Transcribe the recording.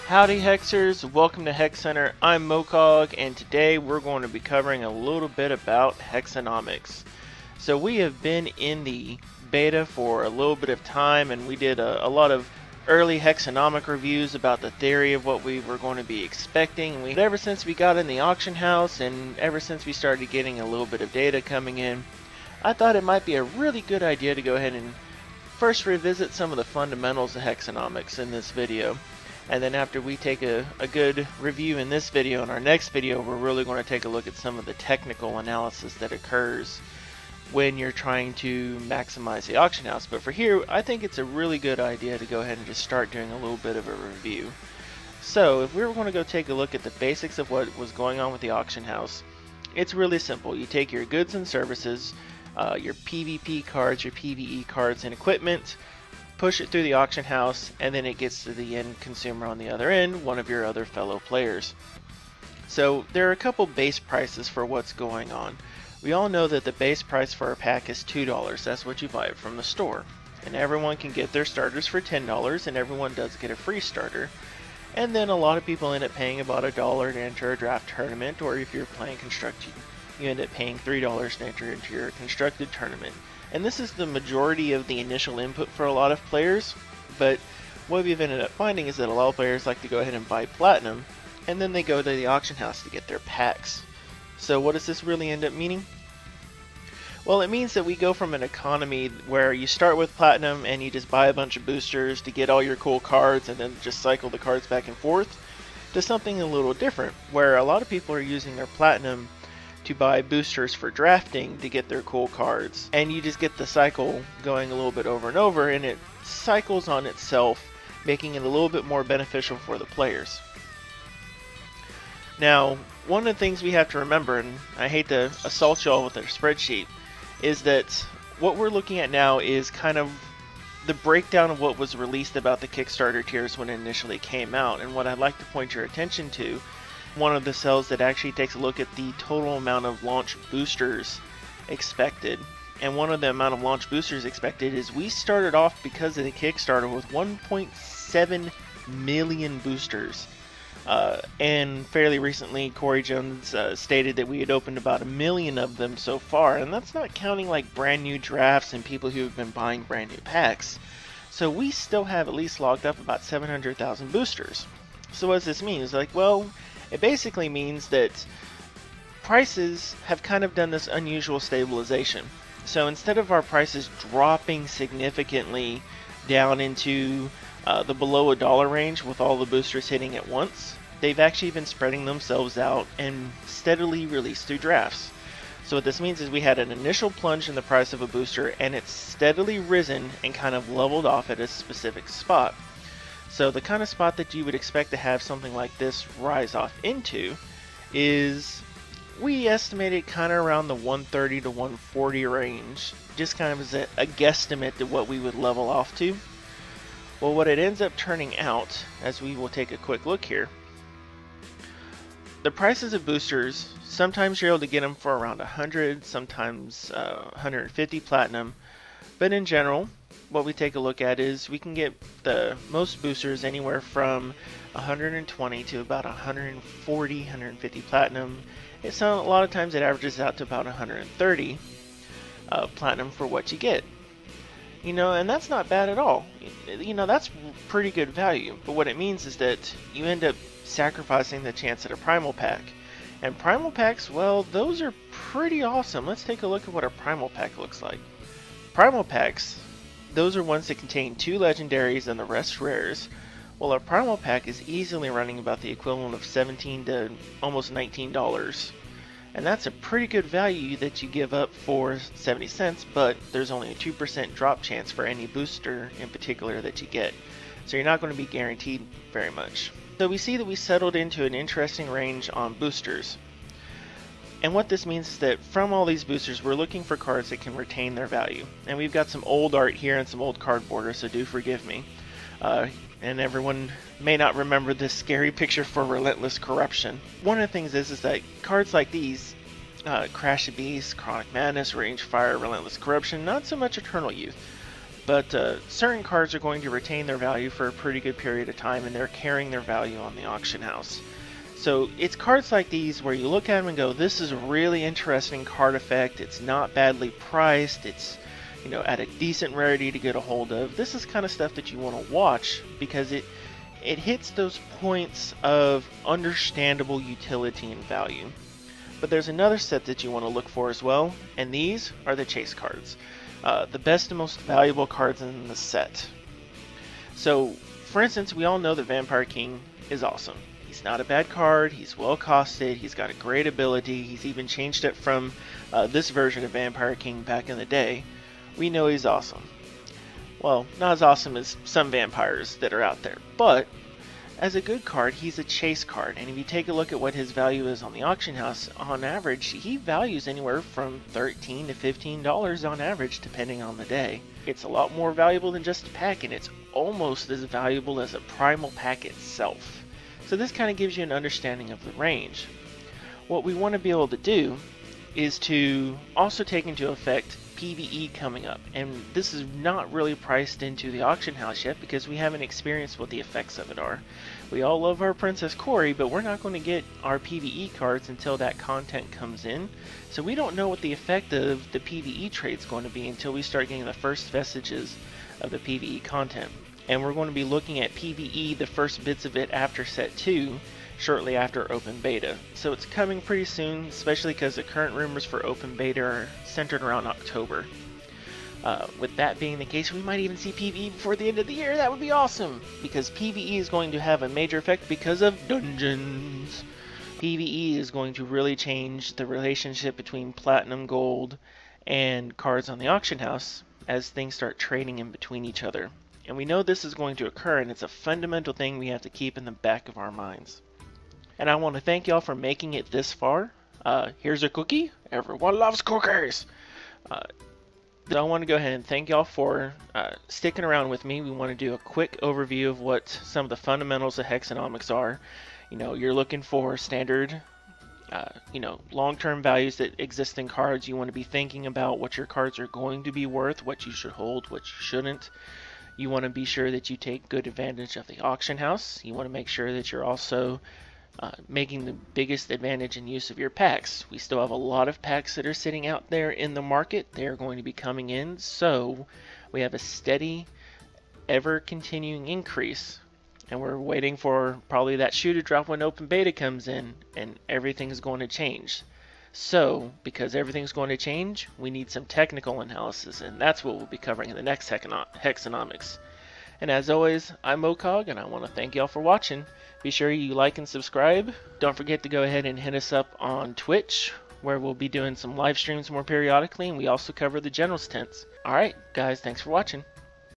Howdy Hexers, welcome to HexHunter. I'm Mokog, and today we're going to be covering a little bit about Hexonomics. So we have been in the beta for a little bit of time, and we did a lot of early Hexonomic reviews about the theory of what we were going to be expecting. And ever since we got in the auction house, and ever since we started getting a little bit of data coming in, I thought it might be a really good idea to go ahead and first revisit some of the fundamentals of Hexonomics in this video. And then after we take a good review in this video, in our next video, we're really going to take a look at some of the technical analysis that occurs when you're trying to maximize the auction house. But for here, I think it's a really good idea to go ahead and just start doing a little bit of a review. So if we were going to go take a look at the basics of what was going on with the auction house, it's really simple. You take your goods and services, your PvP cards, your PvE cards and equipment, push it through the auction house, and then it gets to the end consumer on the other end, one of your other fellow players. So there are a couple base prices for what's going on. We all know that the base price for a pack is $2. That's what you buy it from the store. And everyone can get their starters for $10, and everyone does get a free starter. And then a lot of people end up paying about $1 to enter a draft tournament, or if you're playing constructed, you end up paying $3 to enter into your constructed tournament. And this is the majority of the initial input for a lot of players, but what we've ended up finding is that a lot of players like to go ahead and buy platinum, and then they go to the auction house to get their packs. So what does this really end up meaning? Well, it means that we go from an economy where you start with platinum and you just buy a bunch of boosters to get all your cool cards and then just cycle the cards back and forth, to something a little different, where a lot of people are using their platinum to buy boosters for drafting to get their cool cards, and you just get the cycle going a little bit over and over, and it cycles on itself, making it a little bit more beneficial for the players. Now, one of the things we have to remember, and I hate to assault y'all with a spreadsheet, is that what we're looking at now is kind of the breakdown of what was released about the Kickstarter tiers when it initially came out. And what I'd like to point your attention to, one of the cells that actually takes a look at the total amount of launch boosters expected. And one of the amount of launch boosters expected is we started off, because of the Kickstarter, with 1.7 million boosters. And fairly recently, Corey Jones stated that we had opened about 1 million of them so far, and that's not counting like brand new drafts and people who have been buying brand new packs. So we still have at least logged up about 700,000 boosters. So what does this mean? It's like, well, it basically means that prices have kind of done this unusual stabilization. So instead of our prices dropping significantly down into the below $1 range with all the boosters hitting at once, they've actually been spreading themselves out and steadily released through drafts. So what this means is we had an initial plunge in the price of a booster, and it's steadily risen and kind of leveled off at a specific spot. So the kind of spot that you would expect to have something like this rise off into is, we estimated kind of around the 130 to 140 range, just kind of as a guesstimate to what we would level off to. Well, what it ends up turning out, as we will take a quick look here, the prices of boosters, sometimes you're able to get them for around 100, sometimes 150 platinum, but in general, what we take a look at is we can get the most boosters anywhere from 120 to about 140, 150 platinum. A lot of times it averages out to about 130 platinum for what you get. You know, and that's not bad at all. You know, that's pretty good value. But what it means is that you end up sacrificing the chance at a primal pack. And primal packs, well, those are pretty awesome. Let's take a look at what a primal pack looks like. Primal packs, those are ones that contain 2 legendaries and the rest rares. Well, a primal pack is easily running about the equivalent of $17 to almost $19. And that's a pretty good value that you give up for 70 cents, but there's only a 2% drop chance for any booster in particular that you get. So you're not going to be guaranteed very much. So we see that we settled into an interesting range on boosters. And what this means is that from all these boosters, we're looking for cards that can retain their value. And we've got some old art here and some old card borders, so do forgive me. And everyone may not remember this scary picture for Relentless Corruption. One of the things is that cards like these, Crash the Beast, Chronic Madness, Range Fire, Relentless Corruption, not so much Eternal Youth. but certain cards are going to retain their value for a pretty good period of time, and they're carrying their value on the auction house. So it's cards like these where you look at them and go, this is a really interesting card effect. It's not badly priced. It's, you know, at a decent rarity to get a hold of. This is kind of stuff that you want to watch because it hits those points of understandable utility and value. But there's another set that you want to look for as well, and these are the chase cards. The best and most valuable cards in the set. So, for instance, we all know that Vampire King is awesome. He's not a bad card, he's well costed, he's got a great ability, he's even changed it from this version of Vampire King back in the day. We know he's awesome. Well, not as awesome as some vampires that are out there, but as a good card, he's a chase card, and if you take a look at what his value is on the auction house, on average, he values anywhere from $13 to $15 on average, depending on the day. It's a lot more valuable than just a pack, and it's almost as valuable as a primal pack itself. So this kind of gives you an understanding of the range. What we want to be able to do is to also take into effect PvE coming up, and this is not really priced into the auction house yet because we haven't experienced what the effects of it are. We all love our Princess Corey, but we're not going to get our PvE cards until that content comes in, so we don't know what the effect of the PvE trade is going to be until we start getting the first vestiges of the PvE content. And we're going to be looking at PvE, the first bits of it after set 2, shortly after open beta. So it's coming pretty soon, especially because the current rumors for open beta are centered around October. With that being the case, we might even see PvE before the end of the year. That would be awesome, because PvE is going to have a major effect because of dungeons. PvE is going to really change the relationship between Platinum, Gold, and cards on the auction house as things start trading in between each other. And we know this is going to occur, and it's a fundamental thing we have to keep in the back of our minds. And I want to thank y'all for making it this far. Here's a cookie. Everyone loves cookies. I want to go ahead and thank y'all for sticking around with me. We want to do a quick overview of what some of the fundamentals of Hexonomics are. You know, you're looking for standard, long-term values that exist in cards. You want to be thinking about what your cards are going to be worth, what you should hold, what you shouldn't. You want to be sure that you take good advantage of the auction house. You want to make sure that you're also making the biggest advantage and use of your packs. We still have a lot of packs that are sitting out there in the market. They're going to be coming in, so we have a steady, ever-continuing increase. And we're waiting for probably that shoe to drop when open beta comes in, and everything's going to change. So, because everything's going to change, we need some technical analysis, and that's what we'll be covering in the next Hexonomics. And as always, I'm Mokog, and I want to thank y'all for watching. Be sure you like and subscribe. Don't forget to go ahead and hit us up on Twitch, where we'll be doing some live streams more periodically, and we also cover the General's tents. Alright, guys, thanks for watching.